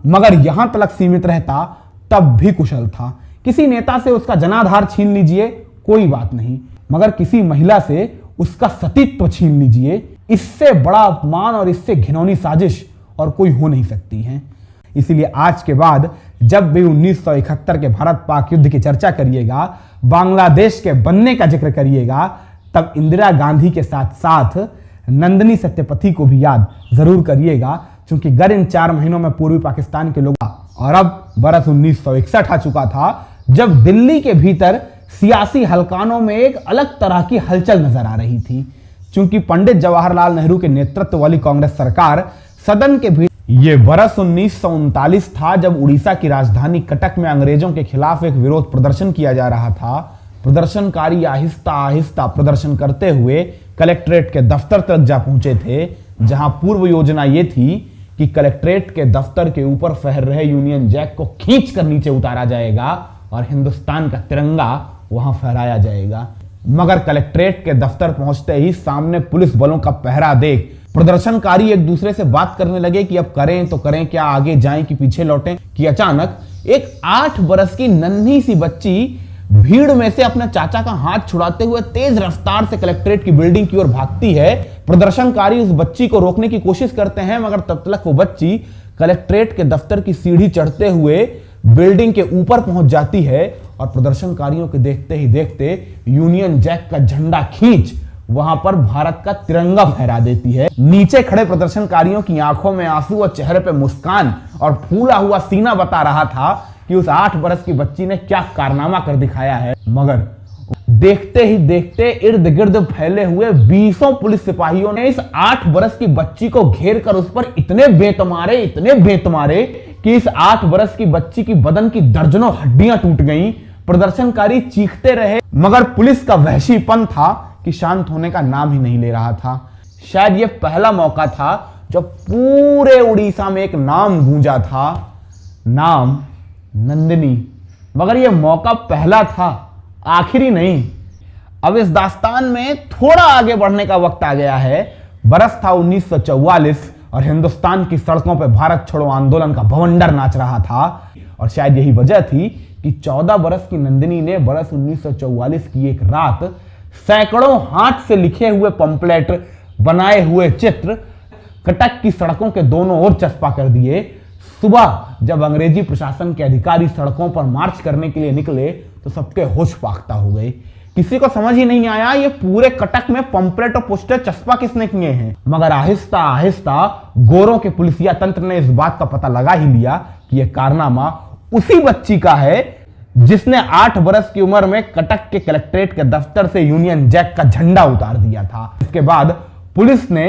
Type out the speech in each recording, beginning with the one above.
मगर यहां तक सीमित रहता तब भी कुशल था। किसी नेता से उसका जनाधार छीन लीजिए, कोई बात नहीं, मगर किसी महिला से उसका सतीत्व छीन लीजिए, इससे बड़ा अपमान और इससे घिनौनी साजिश और कोई हो नहीं सकती है। इसीलिए आज के बाद जब भी 1971 के भारत पाक युद्ध की चर्चा करिएगा, बांग्लादेश के बनने का जिक्र करिएगा, तब इंदिरा गांधी के साथ साथ नंदिनी सत्यपथी को भी याद जरूर करिएगा, क्योंकि गर इन 4 महीनों में पूर्वी पाकिस्तान के लोग, और अब बरस 1961 आ चुका था जब दिल्ली के भीतर सियासी हलकानों में एक अलग तरह की हलचल नजर आ रही थी। क्योंकि पंडित जवाहरलाल नेहरू के नेतृत्व वाली कांग्रेस सरकार सदन के भीतर, यह बरस 1939 था जब उड़ीसा की राजधानी कटक में अंग्रेजों के खिलाफ एक विरोध प्रदर्शन किया जा रहा था। प्रदर्शनकारी आहिस्ता आहिस्ता प्रदर्शन करते हुए कलेक्ट्रेट के दफ्तर तक जा पहुंचे थे, जहां पूर्व योजना यह थी कि कलेक्ट्रेट के दफ्तर के ऊपर फहर रहे यूनियन जैक को खींचकर नीचे उतारा जाएगा और हिंदुस्तान का तिरंगा वहां फहराया जाएगा। मगर कलेक्ट्रेट के दफ्तर पहुंचते ही सामने पुलिस बलों का पहरा देख प्रदर्शनकारी एक दूसरे से बात करने लगे कि अब करें तो करें क्या, आगे जाएं कि पीछे लौटें, कि अचानक एक 8 बरस की नन्ही सी बच्ची भीड़ में से अपने चाचा का हाथ छुड़ाते हुए तेज रफ्तार से कलेक्ट्रेट की बिल्डिंग की ओर भागती है। प्रदर्शनकारी उस बच्ची को रोकने की कोशिश करते हैं, मगर तब तक वो बच्ची कलेक्ट्रेट के दफ्तर की सीढ़ी चढ़ते हुए बिल्डिंग के ऊपर पहुंच जाती है और प्रदर्शनकारियों के देखते ही देखते यूनियन जैक का झंडा खींच वहां पर भारत का तिरंगा फहरा देती है। नीचे खड़े प्रदर्शनकारियों की आंखों में आंसू और चेहरे पे मुस्कान और फूला हुआ सीना बता रहा था कि उस 8 बरस की बच्ची ने क्या कारनामा कर दिखाया है। मगर देखते ही देखते इर्द गिर्द फैले हुए 20 पुलिस सिपाहियों ने इस 8 बरस की बच्ची को घेर कर उस पर इतने बेत मारे कि इस 8 बरस की बच्ची की बदन की दर्जनों हड्डियां टूट गईं। प्रदर्शनकारी चीखते रहे, मगर पुलिस का वहशीपन था कि शांत होने का नाम ही नहीं ले रहा था। शायद यह पहला मौका था जब पूरे उड़ीसा में एक नाम गूंजा था, नाम नंदिनी। मगर यह मौका पहला था, आखिरी नहीं। अब इस दास्तान में थोड़ा आगे बढ़ने का वक्त आ गया है। बरस था 1944 और हिंदुस्तान की सड़कों पर भारत छोड़ो आंदोलन का भवंडर नाच रहा था। और शायद यही वजह थी कि 14 बरस की नंदिनी ने बरस 1944 की एक रात सैकड़ों हाथ से लिखे हुए पंपलेट, बनाए हुए चित्र कटक की सड़कों के दोनों ओर चस्पा कर दिए। सुबह जब अंग्रेजी प्रशासन के अधिकारी सड़कों पर मार्च करने के लिए निकले तो सबके होश फाख्ता हो गए। किसी को समझ ही नहीं आया ये पूरे कटक में पंपलेट और पोस्टर चस्पा किसने किए हैं। मगर आहिस्ता आहिस्ता गोरों के पुलिसिया तंत्र ने इस बात का पता लगा ही लिया कि यह कारनामा उसी बच्ची का है जिसने 8 बरस की उम्र में कटक के कलेक्ट्रेट के दफ्तर से यूनियन जैक का झंडा उतार दिया था। इसके बाद पुलिस ने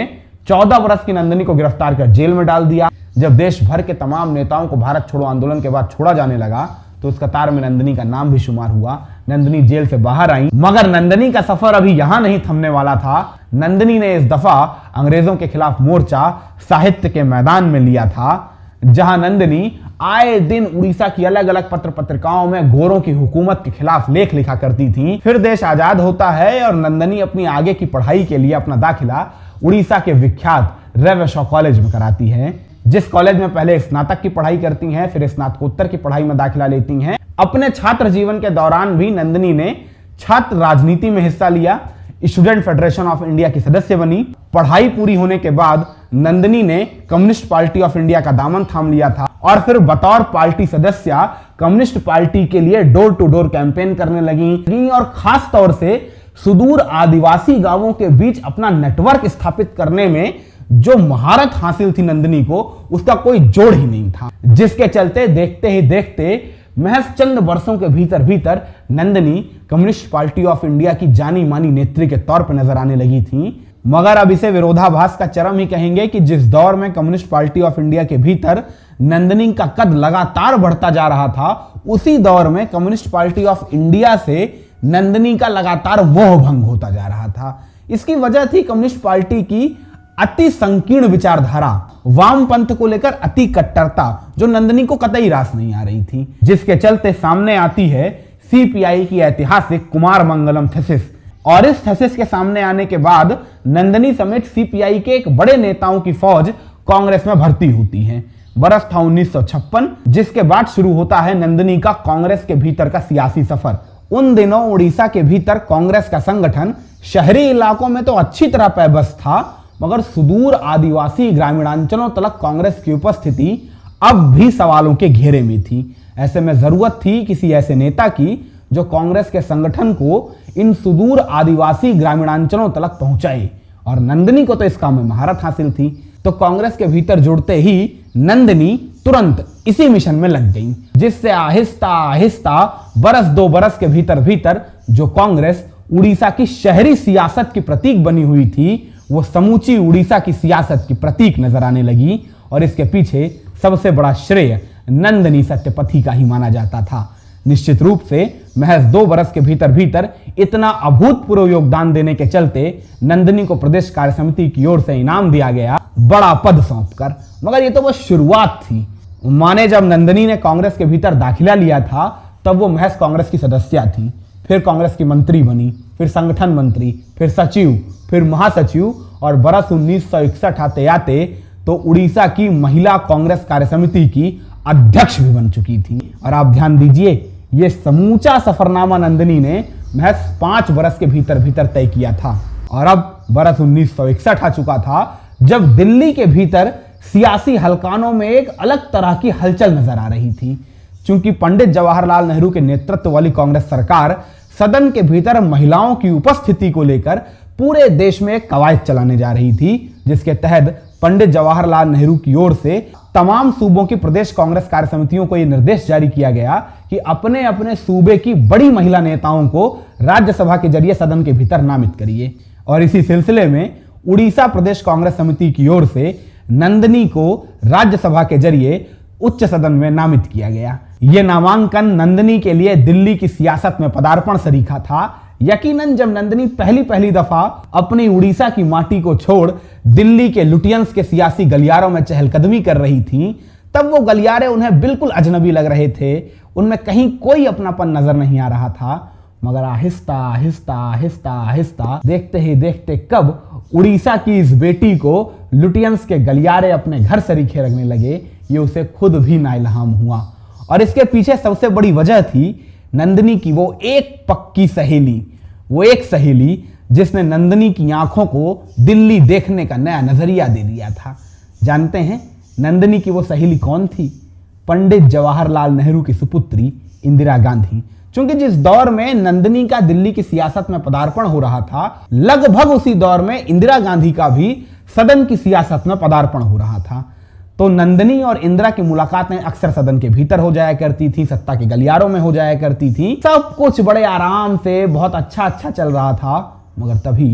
14 बरस की नंदिनी को गिरफ्तार कर जेल में डाल दिया। जब देश भर के तमाम नेताओं को भारत छोड़ो आंदोलन के बाद छोड़ा जाने लगा तो उस कतार में नंदिनी का नाम भी शुमार हुआ। नंदिनी जेल से बाहर आई, मगर नंदिनी का सफर अभी यहां नहीं थमने वाला था। नंदिनी ने इस दफा अंग्रेजों के खिलाफ मोर्चा साहित्य के मैदान में लिया था, जहां नंदिनी आए दिन उड़ीसा की अलग अलग पत्र पत्रिकाओं में गोरों की हुकूमत के खिलाफ लेख लिखा करती थी। फिर देश आजाद होता है और नंदिनी अपनी आगे की पढ़ाई के लिए अपना दाखिला उड़ीसा के विख्यात रेवेशा कॉलेज में कराती हैं, जिस कॉलेज में पहले स्नातक की पढ़ाई करती हैं, फिर स्नातकोत्तर की पढ़ाई में दाखिला लेती हैं। अपने छात्र जीवन के दौरान भी नंदिनी ने छात्र राजनीति में हिस्सा लिया, स्टूडेंट फेडरेशन ऑफ इंडिया की सदस्य बनी। पढ़ाई पूरी होने के बाद नंदिनी ने कम्युनिस्ट पार्टी ऑफ इंडिया का दामन थाम लिया था और फिर बतौर पार्टी सदस्य कम्युनिस्ट पार्टी के लिए डोर टू डोर कैंपेन करने लगी और खास तौर से सुदूर आदिवासी गांवों के बीच अपना नेटवर्क स्थापित करने में जो महारत हासिल थी नंदिनी को, उसका कोई जोड़ ही नहीं था। जिसके चलते देखते ही देखते महज चंद वर्षों के भीतर भीतर Nandini communist party of India की जानी मानी नेत्री के तौर पर नजर आने लगी थी। मगर अब इसे विरोधाभास का चरम ही कहेंगे कि जिस दौर में कम्युनिस्ट पार्टी ऑफ इंडिया के भीतर नंदिनी का कद लगातार बढ़ता जा रहा था, उसी दौर में कम्युनिस्ट पार्टी ऑफ इंडिया से नंदिनी का लगातार मोह भंग होता जा रहा था। इसकी वजह थी कम्युनिस्ट पार्टी की अति संकीर्ण विचारधारा, वामपंथ को लेकर अति कट्टरता, जो नंदिनी को कतई रास नहीं आ रही थी। जिसके चलते सामने आती है सीपीआई की ऐतिहासिक कुमार मंगलम थीसिस। और इस थीसिस के सामने आने के बाद नंदिनी समेत सीपीआई के एक बड़े नेताओं की फौज कांग्रेस में भर्ती होती है। बरस था 1956, जिसके बाद शुरू होता है नंदिनी का कांग्रेस के भीतर का सियासी सफर। उन दिनों उड़ीसा के भीतर कांग्रेस का संगठन शहरी इलाकों में तो अच्छी तरह पैबस था, मगर सुदूर आदिवासी ग्रामीणांचलों तक कांग्रेस की उपस्थिति अब भी सवालों के घेरे में थी। ऐसे में जरूरत थी किसी ऐसे नेता की जो कांग्रेस के संगठन को इन सुदूर आदिवासी ग्रामीणांचलों तक पहुंचाए, और नंदिनी को तो इस काम में महारत हासिल थी। तो कांग्रेस के भीतर जुड़ते ही नंदिनी तुरंत इसी मिशन में लग गई, जिससे आहिस्ता आहिस्ता बरस 2 बरस के भीतर भीतर जो कांग्रेस उड़ीसा की शहरी सियासत की प्रतीक बनी हुई थी, वो समूची उड़ीसा की सियासत की प्रतीक नजर आने लगी। और इसके पीछे सबसे बड़ा श्रेय नंदिनी सत्यपथी का ही माना जाता था। निश्चित रूप से महज 2 बरस के भीतर भीतर इतना अभूतपूर्व योगदान देने के चलते नंदिनी को प्रदेश कार्य समिति की ओर से इनाम दिया गया, बड़ा पद सौंपकर। मगर ये तो बस शुरुआत थी। माने जब नंदिनी ने कांग्रेस के भीतर दाखिला लिया था, तब वो महज कांग्रेस की सदस्या थी, फिर कांग्रेस की मंत्री बनी, फिर संगठन मंत्री, फिर सचिव, फिर महासचिव, और बरस 1961 आते आते तो उड़ीसा की महिला कांग्रेस कार्य समिति की अध्यक्ष भी बन चुकी थी। और आप ध्यान दीजिए, ये समूचा सफरनामा नंदिनी ने महज 5 बरस के भीतर भीतर तय किया था। और अब बरस 1961 आ चुका था, जब दिल्ली के भीतर सियासी हलकानों में एक अलग तरह की हलचल नजर आ रही थी। चूंकि पंडित जवाहरलाल नेहरू के नेतृत्व वाली कांग्रेस सरकार सदन के भीतर महिलाओं की उपस्थिति को लेकर पूरे देश में एक कवायद चलाने जा रही थी, जिसके तहत पंडित जवाहरलाल नेहरू की ओर से तमाम सूबों की प्रदेश कांग्रेस कार्य समितियों को यह निर्देश जारी किया गया कि अपने अपने सूबे की बड़ी महिला नेताओं को राज्यसभा के जरिए सदन के भीतर नामित करिए। और इसी सिलसिले में उड़ीसा प्रदेश कांग्रेस समिति की ओर से नंदिनी को राज्यसभा के जरिए उच्च सदन में नामित किया गया। यह नामांकन नंदिनी के लिए दिल्ली की सियासत में पदार्पण सरीखा था। यकीनन जब नंदिनी पहली दफा अपनी उड़ीसा की माटी को छोड़ दिल्ली के लुटियंस के सियासी गलियारों में चहलकदमी कर रही थी, तब वो गलियारे उन्हें बिल्कुल अजनबी लग रहे थे। उनमें कहीं कोई अपनापन नजर नहीं आ रहा था। मगर आहिस्ता आहिस्ता आहिस्ता आहिस्ता देखते ही देखते कब उड़ीसा की इस बेटी को लुटियंस के गलियारे अपने घर सरीखे लगने लगे, ये उसे खुद भी नाइल्हाम हुआ। और इसके पीछे सबसे बड़ी वजह थी नंदिनी की वो एक पक्की सहेली, वो एक सहेली जिसने नंदिनी की आंखों को दिल्ली देखने का नया नजरिया दे दिया था। जानते हैं नंदिनी की वो सहेली कौन थी? पंडित जवाहरलाल नेहरू की सुपुत्री इंदिरा गांधी। क्योंकि जिस दौर में नंदिनी का दिल्ली की सियासत में पदार्पण हो रहा था, लगभग उसी दौर में इंदिरा गांधी का भी सदन की सियासत में पदार्पण हो रहा था। तो नंदिनी और इंदिरा की मुलाकातें अक्सर सदन के भीतर हो जाया करती थी, सत्ता के गलियारों में हो जाया करती थी। सब कुछ बड़े आराम से बहुत अच्छा चल रहा था। मगर तभी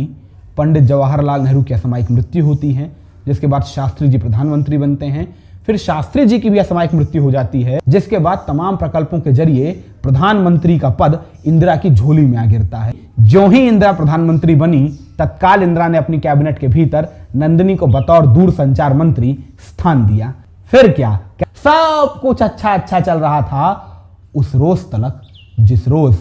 पंडित जवाहरलाल नेहरू की असामयिक मृत्यु होती है, जिसके बाद शास्त्री जी प्रधानमंत्री बनते हैं। फिर शास्त्री जी की भी असामयिक मृत्यु हो जाती है, जिसके बाद तमाम प्रकल्पों के जरिए प्रधानमंत्री का पद इंदिरा की झोली में आ गिरता है। जो ही इंदिरा प्रधानमंत्री बनी, तत्काल इंदिरा ने अपनी कैबिनेट के भीतर नंदिनी को बतौर दूरसंचार मंत्री स्थान दिया। फिर क्या सब कुछ अच्छा चल रहा था उस रोज तक, जिस रोज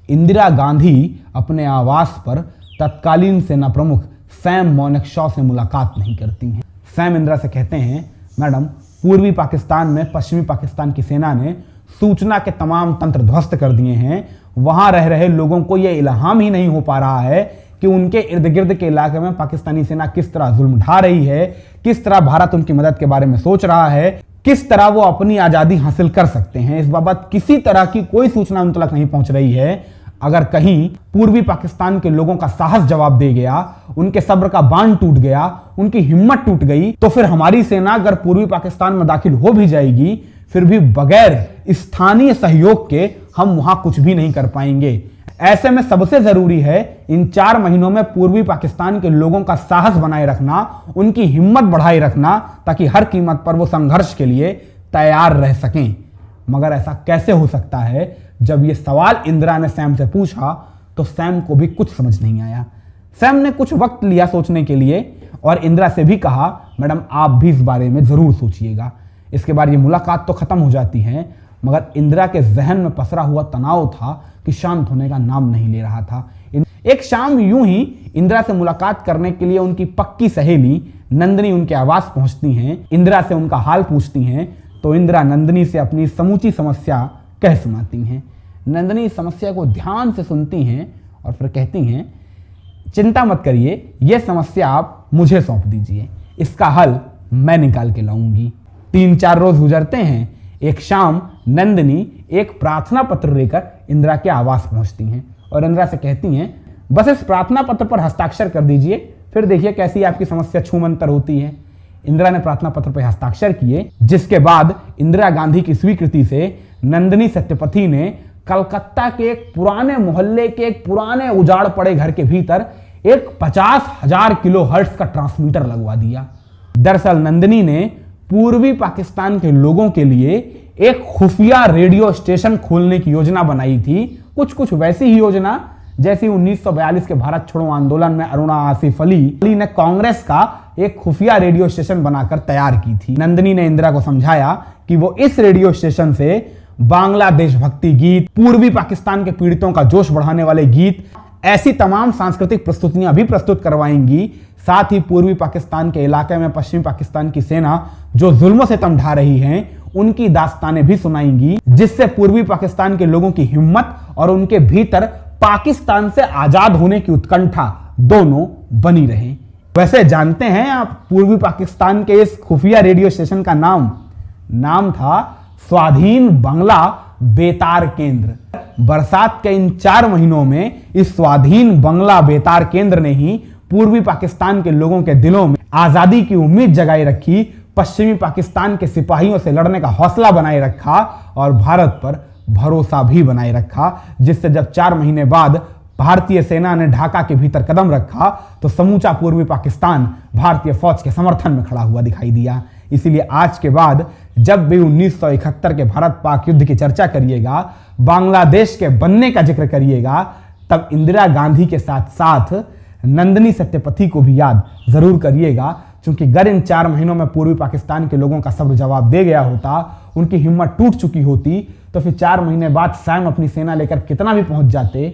इंदिरा गांधी अपने आवास पर तत्कालीन सेना प्रमुख सैम मोनेक्शॉ से मुलाकात नहीं करती हैं। सैम इंदिरा से कहते हैं, मैडम, पूर्वी पाकिस्तान में पश्चिमी पाकिस्तान की सेना ने सूचना के तमाम तंत्र ध्वस्त कर दिए हैं। वहां रह रहे लोगों को यह इल्हाम ही नहीं हो पा रहा है कि उनके इर्द गिर्द के इलाके में पाकिस्तानी सेना किस तरह जुल्म ढा रही है, किस तरह भारत उनकी मदद के बारे में सोच रहा है, किस तरह वो अपनी आजादी हासिल कर सकते हैं। इस बाबत किसी तरह की कोई सूचना उन तक नहीं पहुंच रही है। अगर कहीं पूर्वी पाकिस्तान के लोगों का साहस जवाब दे गया, उनके सब्र का बांध टूट गया, उनकी हिम्मत टूट गई, तो फिर हमारी सेना अगर पूर्वी पाकिस्तान में दाखिल हो भी जाएगी, फिर भी बगैर स्थानीय सहयोग के हम वहां कुछ भी नहीं कर पाएंगे। ऐसे में सबसे जरूरी है इन 4 महीनों में पूर्वी पाकिस्तान के लोगों का साहस बनाए रखना, उनकी हिम्मत बढ़ाए रखना, ताकि हर कीमत पर वो संघर्ष के लिए तैयार रह सकें। मगर ऐसा कैसे हो सकता है? जब ये सवाल इंदिरा ने सैम से पूछा तो सैम को भी कुछ समझ नहीं आया। सैम ने कुछ वक्त लिया सोचने के लिए और इंदिरा से भी कहा, मैडम आप भी इस बारे में जरूर सोचिएगा। इसके बाद ये मुलाकात तो खत्म हो जाती है, मगर इंदिरा के जहन में पसरा हुआ तनाव था कि शांत होने का नाम नहीं ले रहा था। एक शाम यूं ही इंदिरा से मुलाकात करने के लिए उनकी पक्की सहेली नंदिनी उनके आवास पहुंचती हैं। इंदिरा से उनका हाल पूछती हैं तो इंदिरा नंदिनी से अपनी समूची समस्या कह सुनाती हैं। नंदिनी इस समस्या को ध्यान से सुनती हैं और फिर कहती हैं, चिंता मत करिए, यह समस्या आप मुझे सौंप दीजिए, इसका हल मैं निकाल के लाऊंगी। 3-4 रोज गुजरते हैं। एक शाम नंदिनी एक प्रार्थना पत्र लेकर इंदिरा के आवास पहुंचती हैं और इंदिरा से कहती हैं, बस इस प्रार्थना पत्र पर हस्ताक्षर कर दीजिए, फिर देखिए कैसी आपकी समस्या छूमंतर होती है। इंदिरा ने प्रार्थना पत्र पर हस्ताक्षर किए, जिसके बाद इंदिरा गांधी की स्वीकृति से नंदिनी सत्यपथी ने कलकत्ता के एक पुराने मोहल्ले के एक पुराने उजाड़ पड़े घर के भीतर एक 50,000 किलोहर्ट्ज का ट्रांसमीटर लगवा दिया। दरअसल नंदिनी ने पूर्वी पाकिस्तान के लोगों के लिए एक खुफिया रेडियो स्टेशन खोलने की योजना बनाई थी। कुछ वैसी ही योजना जैसी 1942 के भारत छोड़ो आंदोलन में अरुणा आसिफ अली ने कांग्रेस का एक खुफिया रेडियो स्टेशन बनाकर तैयार की थी। नंदिनी ने इंदिरा को समझाया कि वो इस रेडियो स्टेशन से बांग्लादेश भक्ति गीत, पूर्वी पाकिस्तान के पीड़ितों का जोश बढ़ाने वाले गीत, ऐसी तमाम सांस्कृतिक प्रस्तुतियां भी प्रस्तुत करवाएंगी। साथ ही पूर्वी पाकिस्तान के इलाके में पश्चिमी पाकिस्तान की सेना जो जुल्म से तम ढा रही है, उनकी दास्तानें भी सुनाएंगी, जिससे पूर्वी पाकिस्तान के लोगों की हिम्मत और उनके भीतर पाकिस्तान से आजाद होने की उत्कंठा दोनों बनी रहे। वैसे जानते हैं आप पूर्वी पाकिस्तान के इस खुफिया रेडियो स्टेशन का नाम था स्वाधीन बंगला बेतार केंद्र। बरसात के इन 4 महीनों में इस स्वाधीन बंगला बेतार केंद्र ने ही पूर्वी पाकिस्तान के लोगों के दिलों में आजादी की उम्मीद जगाई रखी, पश्चिमी पाकिस्तान के सिपाहियों से लड़ने का हौसला बनाए रखा और भारत पर भरोसा भी बनाए रखा, जिससे जब 4 महीने बाद भारतीय सेना ने ढाका के भीतर कदम रखा तो समूचा पूर्वी पाकिस्तान भारतीय फौज के समर्थन में खड़ा हुआ दिखाई दिया। इसीलिए आज के बाद जब भी 1971 के भारत पाक युद्ध की चर्चा करिएगा, बांग्लादेश के बनने का जिक्र करिएगा, तब इंदिरा गांधी के साथ साथ नंदिनी सत्यपथी को भी याद जरूर करिएगा, क्योंकि अगर इन 4 महीनों में पूर्वी पाकिस्तान के लोगों का सब्र जवाब दे गया होता, उनकी हिम्मत टूट चुकी होती, तो फिर 4 महीने बाद स्वयं अपनी सेना लेकर कितना भी पहुंच जाते,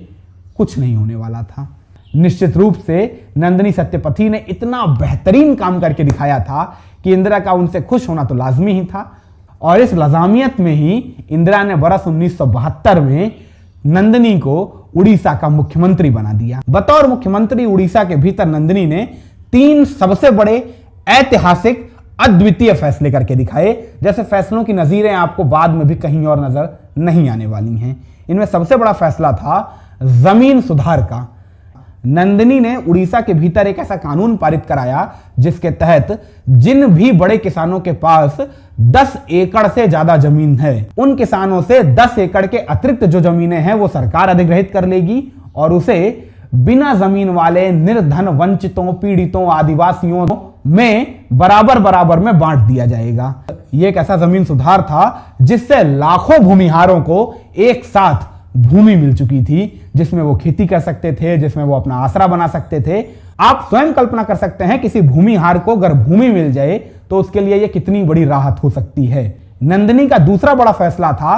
कुछ नहीं होने वाला था। निश्चित रूप से नंदिनी सत्यपथी ने इतना बेहतरीन काम करके दिखाया था कि इंदिरा का उनसे खुश होना तो लाजमी ही था। और इस लजामियत में ही इंदिरा ने बरस 1972 में नंदिनी को उड़ीसा का मुख्यमंत्री बना दिया। बतौर मुख्यमंत्री उड़ीसा के भीतर नंदिनी ने 3 सबसे बड़े ऐतिहासिक अद्वितीय फैसले करके दिखाए, जैसे फैसलों की नजीरें आपको बाद में भी कहीं और नजर नहीं आने वाली हैं। इनमें सबसे बड़ा फैसला था जमीन सुधार का। नंदिनी ने उड़ीसा के भीतर एक ऐसा कानून पारित कराया जिसके तहत जिन भी बड़े किसानों के पास 10 एकड़ से ज्यादा जमीन है, उन किसानों से 10 एकड़ के अतिरिक्त जो जमीनें हैं वो सरकार अधिग्रहित कर लेगी और उसे बिना जमीन वाले निर्धन, वंचितों, पीड़ितों, आदिवासियों में बराबर में बांट दिया जाएगा। यह एक ऐसा जमीन सुधार था जिससे लाखों भूमिहारों को एक साथ भूमि मिल चुकी थी, जिसमें वो खेती कर सकते थे, जिसमें वो अपना आसरा बना सकते थे। आप स्वयं कल्पना कर सकते हैं किसी भूमिहार को अगर भूमि मिल जाए तो उसके लिए यह कितनी बड़ी राहत हो सकती है। नंदिनी का दूसरा बड़ा फैसला था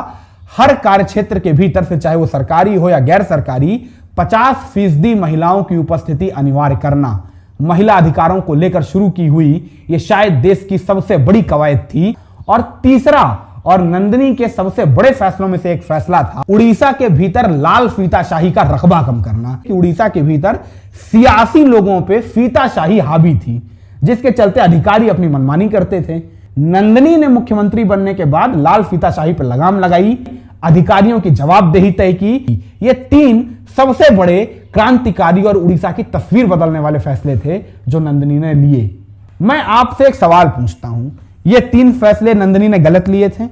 हर कार्य क्षेत्र के भीतर, फिर चाहे वो सरकारी हो या गैर सरकारी, 50% महिलाओं की उपस्थिति अनिवार्य करना। महिला अधिकारों को लेकर शुरू की हुई यह शायद देश की सबसे बड़ी कवायद थी। और तीसरा और नंदिनी के सबसे बड़े फैसलों में से एक फैसला था उड़ीसा के भीतर लाल फीताशाही का रकबा कम करना। कि उड़ीसा के भीतर सियासी लोगों पे फीताशाही हावी थी, जिसके चलते अधिकारी अपनी मनमानी करते थे। नंदिनी ने मुख्यमंत्री बनने के बाद लाल फीताशाही पर लगाम लगाई, अधिकारियों की जवाबदेही तय की। ये 3 सबसे बड़े क्रांतिकारी और उड़ीसा की तस्वीर बदलने वाले फैसले थे जो नंदिनी ने लिए। मैं आपसे एक सवाल पूछता हूं, ये 3 फैसले नंदिनी ने गलत लिए थे?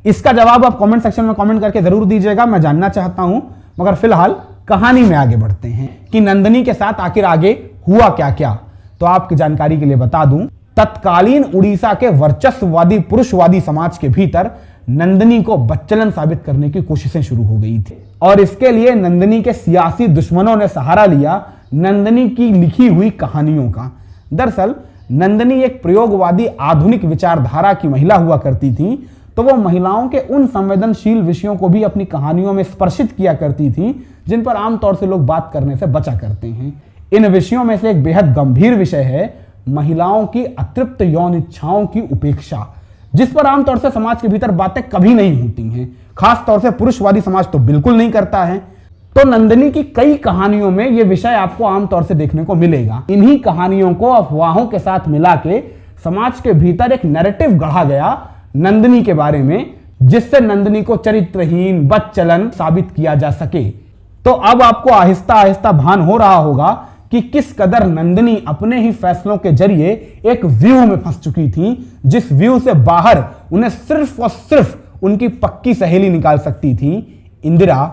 इसका जवाब आप कमेंट सेक्शन में कमेंट करके जरूर दीजिएगा, मैं जानना चाहता हूं। मगर फिलहाल कहानी में आगे बढ़ते हैं कि नंदिनी के साथ आखिर आगे हुआ क्या क्या। तो आपकी जानकारी के लिए बता दूं, तत्कालीन उड़ीसा के वर्चस्ववादी पुरुषवादी समाज के भीतर नंदिनी को बच्चलन साबित करने की कोशिशें शुरू हो गई थी और इसके लिए नंदिनी के सियासी दुश्मनों ने सहारा लिया नंदिनी की लिखी हुई कहानियों का। दरअसल नंदिनी एक प्रयोगवादी आधुनिक विचारधारा की महिला हुआ करती थी, तो वो महिलाओं के उन संवेदनशील विषयों को भी अपनी कहानियों में स्पर्शित किया करती थी जिन पर आमतौर से लोग बात करने से बचा करते हैं। इन विषयों में से एक बेहद गंभीर विषय है महिलाओं की अतृप्त यौन इच्छाओं की उपेक्षा, जिस पर आमतौर से समाज के भीतर बातें कभी नहीं होती हैं, खास तौर से पुरुषवादी समाज तो बिल्कुल नहीं करता है। तो नंदिनी की कई कहानियों में यह विषय आपको आमतौर से देखने को मिलेगा। इन्हीं कहानियों को अफवाहों के साथ मिला के समाज के भीतर एक नैरेटिव गढ़ा गया नंदिनी के बारे में, जिससे नंदिनी को चरित्रहीन, बदचलन साबित किया जा सके। तो अब आपको आहिस्ता आहिस्ता भान हो रहा होगा कि किस कदर नंदिनी अपने ही फैसलों के जरिए एक व्यूह में फंस चुकी थी, जिस व्यूह से बाहर उन्हें सिर्फ और सिर्फ उनकी पक्की सहेली निकाल सकती थी, इंदिरा।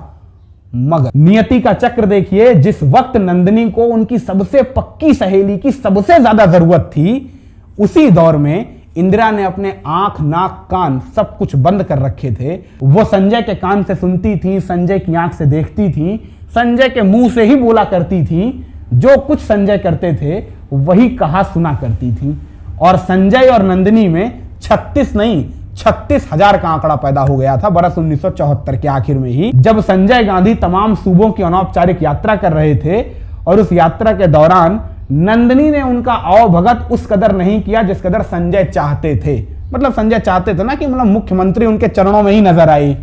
मगर नियति का चक्र देखिए, जिस वक्त नंदिनी को उनकी सबसे पक्की सहेली की सबसे ज्यादा जरूरत थी, उसी दौर में इंदिरा ने अपने आंख, नाक, कान सब कुछ बंद कर रखे थे। वो संजय के कान से सुनती थी, संजय की आंख से देखती थी, संजय के मुंह से ही बोला करती थी, जो कुछ संजय करते थे वही कहा सुना करती थी। और संजय और नंदिनी में 36 नहीं 36,000 का आंकड़ा पैदा हो गया था बरस 1974 के आखिर में ही, जब संजय गांधी तमाम सूबों की अनौपचारिक यात्रा कर रहे थे। और उस यात्रा के दौरान नंदिनी ने उनका आवभगत उस कदर नहीं किया जिस कदर संजय चाहते थे। मतलब संजय चाहते थे ना कि मतलब मुख्यमंत्री उनके चरणों में ही नजर आए।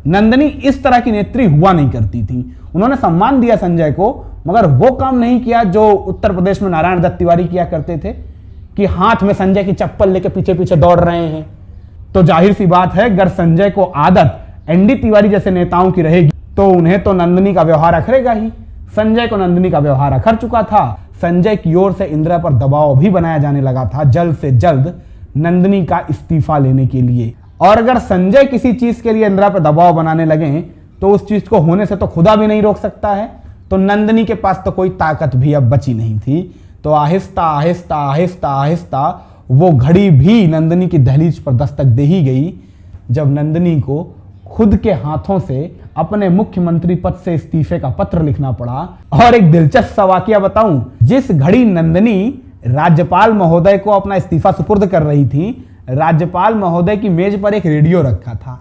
नंदिनी इस तरह की नेत्री हुआ नहीं करती थी। उन्होंने सम्मान दिया संजय को, मगर वो काम नहीं किया जो उत्तर प्रदेश में नारायण दत्त तिवारी किया करते थे कि हाथ में संजय की चप्पल लेके पीछे पीछे दौड़ रहे हैं। तो जाहिर सी बात है, अगर संजय को आदत एनडी तिवारी जैसे नेताओं की रहेगी तो उन्हें तो नंदिनी का व्यवहार अखरेगा ही। संजय को नंदिनी का व्यवहार अखर चुका था। संजय की ओर से इंदिरा पर दबाव भी बनाया जाने लगा था जल्द से जल्द नंदिनी का इस्तीफा लेने के लिए। और अगर संजय किसी चीज के लिए इंदिरा पर दबाव बनाने लगे तो उस चीज को होने से तो खुदा भी नहीं रोक सकता है। तो नंदिनी के पास तो कोई ताकत भी अब बची नहीं थी। तो आहिस्ता आहिस्ता आहिस्ता आहिस्ता वो घड़ी भी नंदिनी की दहलीज पर दस्तक दे ही गई, जब नंदिनी को खुद के हाथों से अपने मुख्यमंत्री पद से इस्तीफे का पत्र लिखना पड़ा। और एक दिलचस्प सा वाकया बताऊं, जिस घड़ी नंदिनी राज्यपाल महोदय को अपना इस्तीफा सुपुर्द कर रही थी, राज्यपाल महोदय की मेज पर एक रेडियो रखा था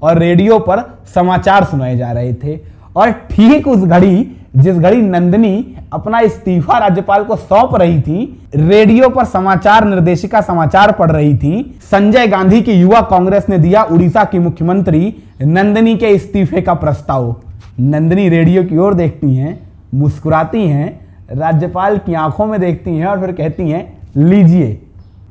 और रेडियो पर समाचार सुनाए जा रहे थे। और ठीक उस घड़ी, जिस घड़ी नंदिनी अपना इस्तीफा राज्यपाल को सौंप रही थी, रेडियो पर समाचार निर्देशिका समाचार पढ़ रही थी। संजय गांधी की युवा कांग्रेस ने दिया उड़ीसा की मुख्यमंत्री नंदिनी के इस्तीफे का प्रस्ताव। नंदिनी रेडियो की ओर देखती हैं, मुस्कुराती हैं, राज्यपाल की आंखों में देखती हैं और फिर कहती हैं, लीजिए।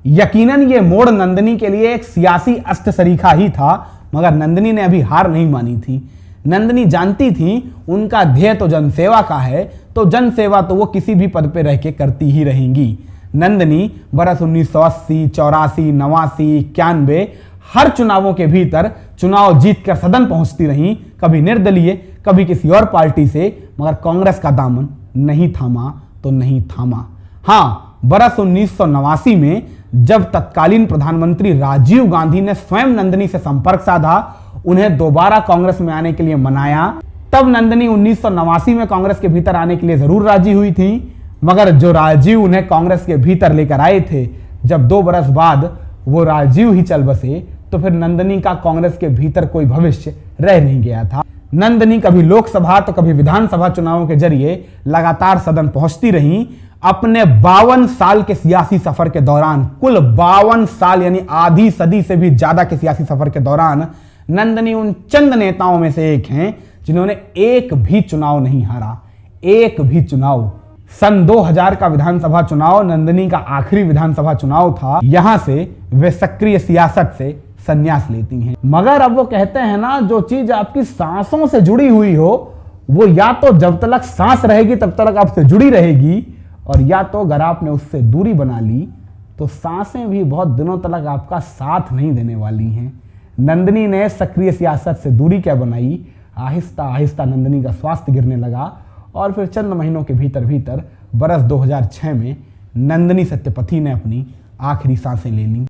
यकीनन ये मोड़ नंदिनी के लिए एक सियासी अष्टसरीखा ही था, मगर नंदिनी ने अभी हार नहीं मानी थी। नंदिनी जानती थी उनका ध्येय तो जनसेवा का है, तो जनसेवा तो वो किसी भी पद पे रह के करती ही रहेंगी। नंदिनी बरस 1980, 84, 89, 91 हर चुनावों के भीतर चुनाव जीत कर सदन पहुंचती रहीं, कभी निर्दलीय, कभी किसी और पार्टी से, मगर कांग्रेस का दामन नहीं थामा तो नहीं थामा। हाँ, बरस 1989 में जब तत्कालीन प्रधानमंत्री राजीव गांधी ने स्वयं नंदिनी से संपर्क साधा, उन्हें दोबारा कांग्रेस में आने के लिए मनाया, तब नंदिनी 1989 में कांग्रेस के भीतर आने के लिए जरूर राजी हुई थी। मगर जो राजीव उन्हें कांग्रेस के भीतर लेकर आए थे, जब 2 बरस बाद वो राजीव ही चल बसे, तो फिर नंदिनी का कांग्रेस के भीतर कोई भविष्य रह नहीं गया था। नंदिनी कभी लोकसभा तो कभी विधानसभा चुनावों के जरिए लगातार सदन पहुंचती रहीं। अपने 52 साल के सियासी सफर के दौरान, कुल 52 साल यानी आधी सदी से भी ज्यादा के सियासी सफर के दौरान, नंदिनी उन चंद नेताओं में से एक हैं जिन्होंने एक भी चुनाव नहीं हारा, एक भी चुनाव। सन 2000 का विधानसभा चुनाव नंदिनी का आखिरी विधानसभा चुनाव था। यहां से वे सक्रिय सियासत से संन्यास लेती हैं। मगर अब वो कहते हैं ना, जो चीज आपकी सांसों से जुड़ी हुई हो, वो या तो जब तक सांस रहेगी तब तक आपसे जुड़ी रहेगी, और या तो अगर आपने उससे दूरी बना ली तो सांसें भी बहुत दिनों तक आपका साथ नहीं देने वाली हैं। नंदिनी ने सक्रिय सियासत से दूरी क्या बनाई, आहिस्ता आहिस्ता नंदिनी का स्वास्थ्य गिरने लगा और फिर चंद महीनों के भीतर भीतर बरस 2006 में नंदिनी सत्यपथी ने अपनी आखिरी सांसें ले ली।